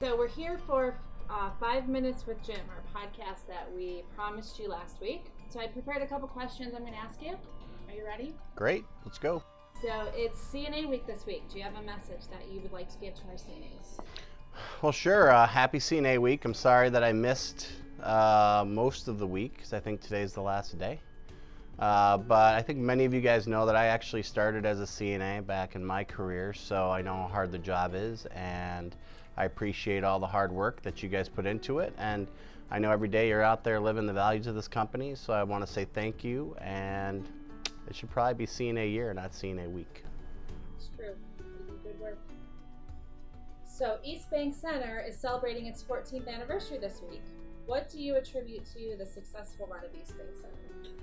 So we're here for 5 Minutes with Jim, our podcast that we promised you last week. So I prepared a couple questions I'm going to ask you. Are you ready? Great, let's go. So it's CNA week this week. Do you have a message that you would like to give to our CNAs? Well, sure. Happy CNA week. I'm sorry that I missed most of the week because I think today's the last day. But I think many of you guys know that I actually started as a CNA back in my career, so I know how hard the job is, and I appreciate all the hard work that you guys put into it. And I know every day you're out there living the values of this company, so I want to say thank you, and it should probably be CNA year, not CNA week. It's true. You do good work. So East Bank Center is celebrating its 14th anniversary this week. What do you attribute to the successful run of East Bank Center?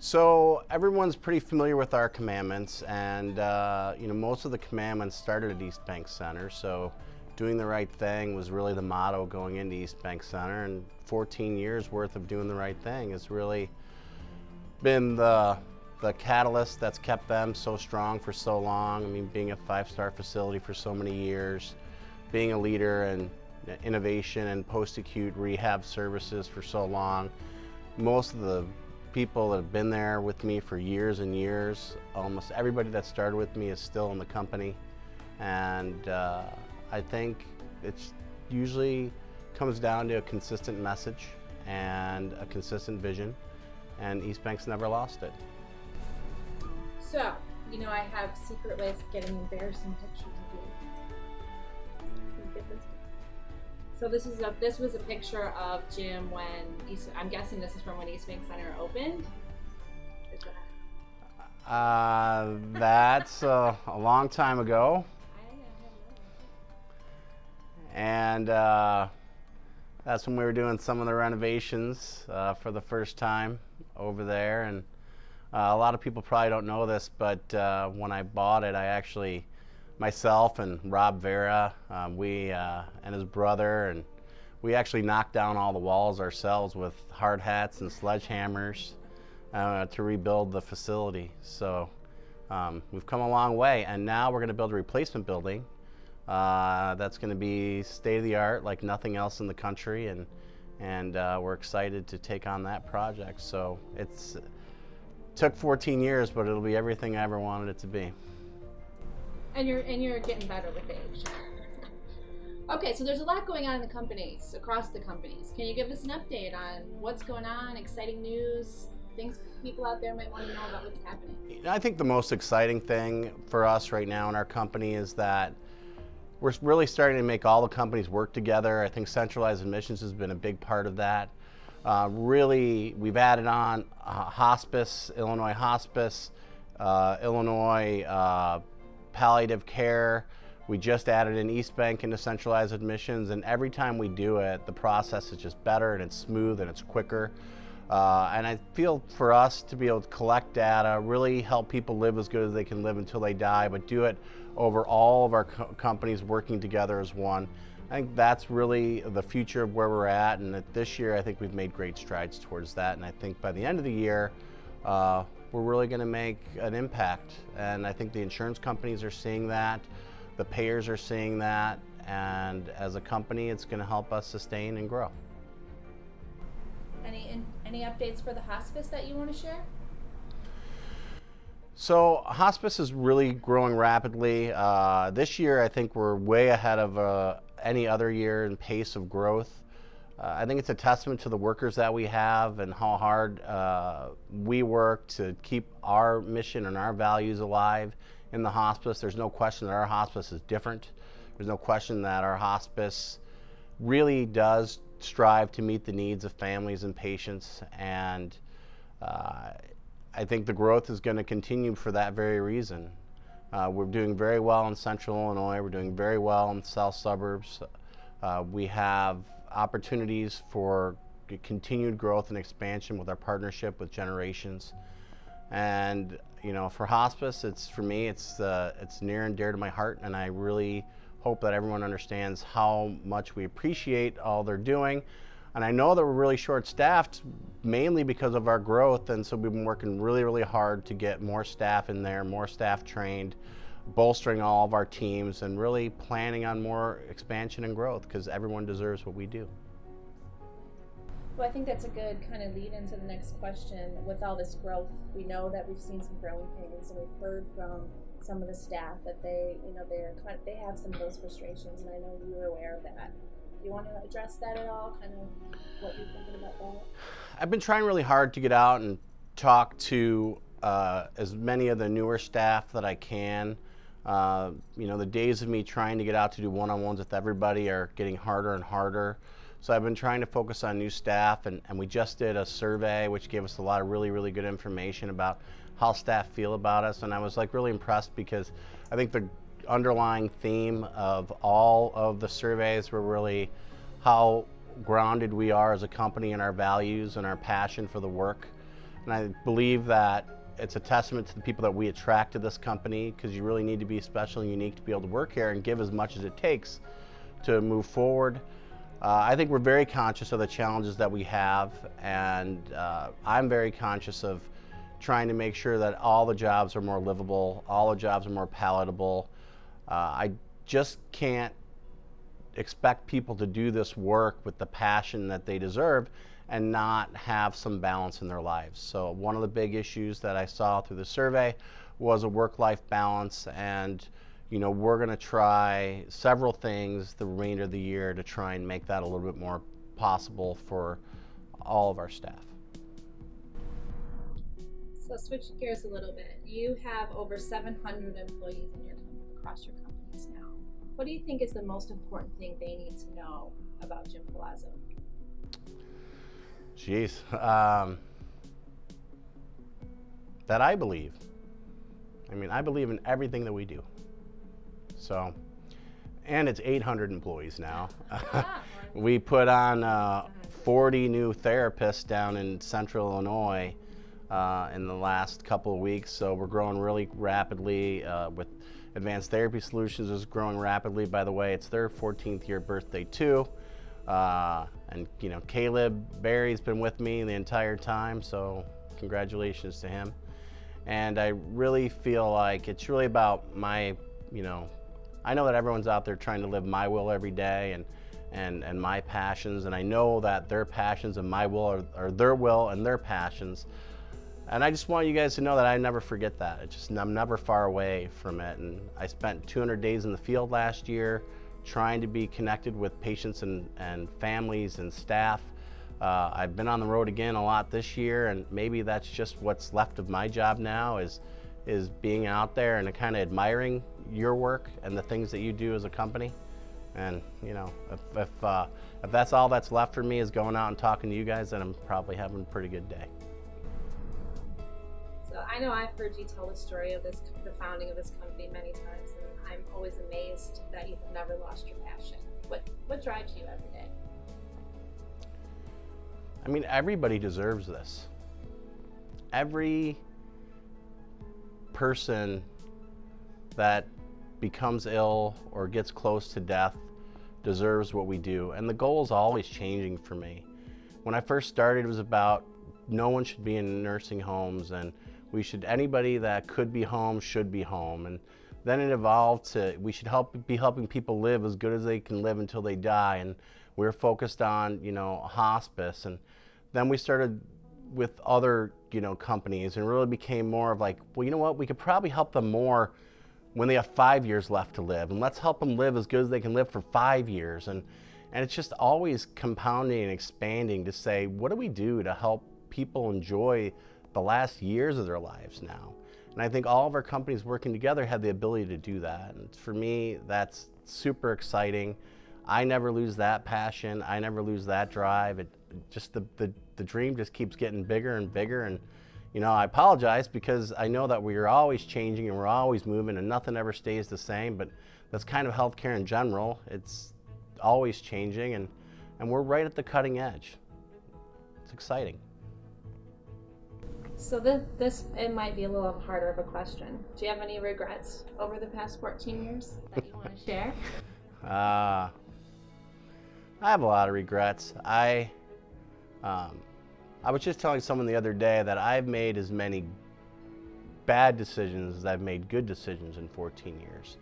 So everyone's pretty familiar with our commandments, and most of the commandments started at East Bank Center. So doing the right thing was really the motto going into East Bank Center, and 14 years worth of doing the right thing has really been the catalyst that's kept them so strong for so long. I mean, being a 5-star facility for so many years, being a leader in innovation and post-acute rehab services for so long. Most of the people that have been there with me for years and years, almost everybody that started with me is still in the company, and I think it's usually comes down to a consistent message and a consistent vision, and East Bank's never lost it. So, I have secret ways of getting embarrassing pictures of you. Can you get this? So this was a picture of Jim when I'm guessing this is from when East Bank Center opened. Is that? That's a long time ago, and that's when we were doing some of the renovations for the first time over there. And a lot of people probably don't know this, but when I bought it, I actually, myself and Rob Vera, and his brother, and we actually knocked down all the walls ourselves with hard hats and sledgehammers to rebuild the facility. So we've come a long way, and now we're going to build a replacement building that's going to be state-of-the-art like nothing else in the country, and we're excited to take on that project. So it's took 14 years, but it'll be everything I ever wanted it to be. And you're getting better with age. Okay, so there's a lot going on in the companies, across the companies. Can you give us an update on what's going on, exciting news, things people out there might want to know about what's happening? I think the most exciting thing for us right now in our company is that we're really starting to make all the companies work together. I think centralized admissions has been a big part of that. Really, we've added on Hospice, Illinois Hospice, Illinois palliative care. We just added in East Bank into centralized admissions, and every time we do it, the process is just better, and it's smooth, and it's quicker. And I feel for us to be able to collect data, really help people live as good as they can live until they die, but do it over all of our companies working together as one. I think that's really the future of where we're at, and that this year I think we've made great strides towards that, and I think by the end of the year we're really going to make an impact, and I think the insurance companies are seeing that, the payers are seeing that, and as a company it's going to help us sustain and grow. Any updates for the hospice that you want to share? So hospice is really growing rapidly. This year I think we're way ahead of any other year in pace of growth. I think it's a testament to the workers that we have and how hard we work to keep our mission and our values alive in the hospice. There's no question that our hospice is different. There's no question that our hospice really does strive to meet the needs of families and patients, and I think the growth is going to continue for that very reason. We're doing very well in central Illinois. We're doing very well in the south suburbs. We have opportunities for continued growth and expansion with our partnership with Generations. And for hospice, for me, it's near and dear to my heart, and I really hope that everyone understands how much we appreciate all they're doing. And I know that we're really short-staffed, mainly because of our growth, and so we've been working really, really hard to get more staff in there, more staff trained, bolstering all of our teams and really planning on more expansion and growth, because everyone deserves what we do. Well, I think that's a good kind of lead into the next question. With all this growth, we know that we've seen some growing pains, and we've heard from some of the staff that they have some of those frustrations, and I know you were aware of that. Do you want to address that at all? Kind of what you're thinking about that? I've been trying really hard to get out and talk to as many of the newer staff that I can. The days of me trying to get out to do one-on-ones with everybody are getting harder and harder. So I've been trying to focus on new staff, and we just did a survey which gave us a lot of really, really good information about how staff feel about us, and I was like really impressed, because I think the underlying theme of all of the surveys were really how grounded we are as a company in our values and our passion for the work. And I believe that it's a testament to the people that we attract to this company, because you really need to be special and unique to be able to work here and give as much as it takes to move forward. I think we're very conscious of the challenges that we have, and I'm very conscious of trying to make sure that all the jobs are more livable, all the jobs are more palatable. I just can't expect people to do this work with the passion that they deserve and not have some balance in their lives. So one of the big issues that I saw through the survey was a work-life balance, and we're going to try several things the remainder of the year to try and make that a little bit more possible for all of our staff. So switch gears a little bit. You have over 700 employees across your companies now. What do you think is the most important thing they need to know about Jim Palazzo? Jeez, that I believe. I believe in everything that we do. So, and it's 800 employees now. We put on 40 new therapists down in Central Illinois in the last couple of weeks. So we're growing really rapidly. With Advanced Therapy Solutions is growing rapidly. By the way, it's their 14th year birthday too. And Caleb Barry's been with me the entire time, so congratulations to him. And I really feel like it's really about my, I know that everyone's out there trying to live my will every day and my passions, and I know that their passions and my will are their will and their passions. And I just want you guys to know that I never forget that. I'm never far away from it. And I spent 200 days in the field last year trying to be connected with patients and families and staff. I've been on the road again a lot this year, and maybe that's just what's left of my job now is being out there and kind of admiring your work and the things that you do as a company. And if that's all that's left for me is going out and talking to you guys, then I'm probably having a pretty good day. So I know I've heard you tell the story of the founding of this company many times, and I'm always amazed that you've never lost your passion. What drives you every day? Everybody deserves this. Every person that becomes ill or gets close to death deserves what we do. And the goal is always changing for me. When I first started, it was about no one should be in nursing homes, and anybody that could be home should be home. And then it evolved to we should be helping people live as good as they can live until they die. And we were focused on, hospice. And then we started with other, companies, and really became more of like, well, you know what, we could probably help them more when they have 5 years left to live, and let's help them live as good as they can live for 5 years. And it's just always compounding and expanding to say, what do we do to help people enjoy the last years of their lives now? And I think all of our companies working together have the ability to do that. And for me, that's super exciting. I never lose that passion. I never lose that drive. The dream just keeps getting bigger and bigger. And I apologize because I know that we're always changing and we're always moving and nothing ever stays the same, but that's kind of healthcare in general. It's always changing, and we're right at the cutting edge. It's exciting. So it might be a little harder of a question. Do you have any regrets over the past 14 years that you want to share? I have a lot of regrets. I was just telling someone the other day that I've made as many bad decisions as I've made good decisions in 14 years.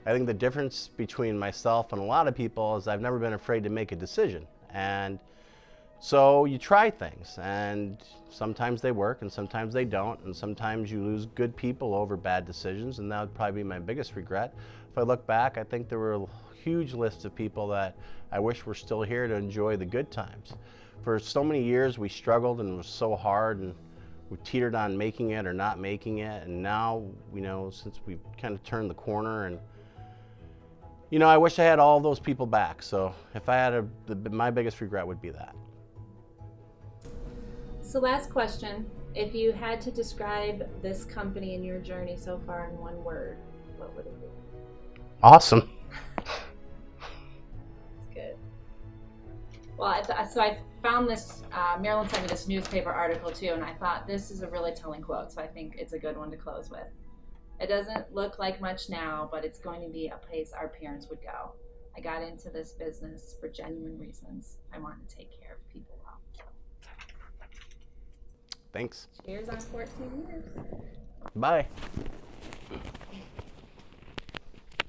I think the difference between myself and a lot of people is I've never been afraid to make a decision. And so you try things, and sometimes they work and sometimes they don't, and sometimes you lose good people over bad decisions, and that would probably be my biggest regret. If I look back, I think there were a huge list of people that I wish were still here to enjoy the good times. For so many years we struggled and it was so hard, and we teetered on making it or not making it, and now, you know, since we've kind of turned the corner, and you know, I wish I had all those people back. So if I had my biggest regret would be that. So last question, if you had to describe this company and your journey so far in one word, what would it be? Awesome. That's good. Well, so I found this, Marilyn sent me this newspaper article too, and I thought this is a really telling quote, so I think it's a good one to close with. It doesn't look like much now, but it's going to be a place our parents would go. I got into this business for genuine reasons. I wanted to take care of people well. Thanks. Cheers on 14 years. Bye.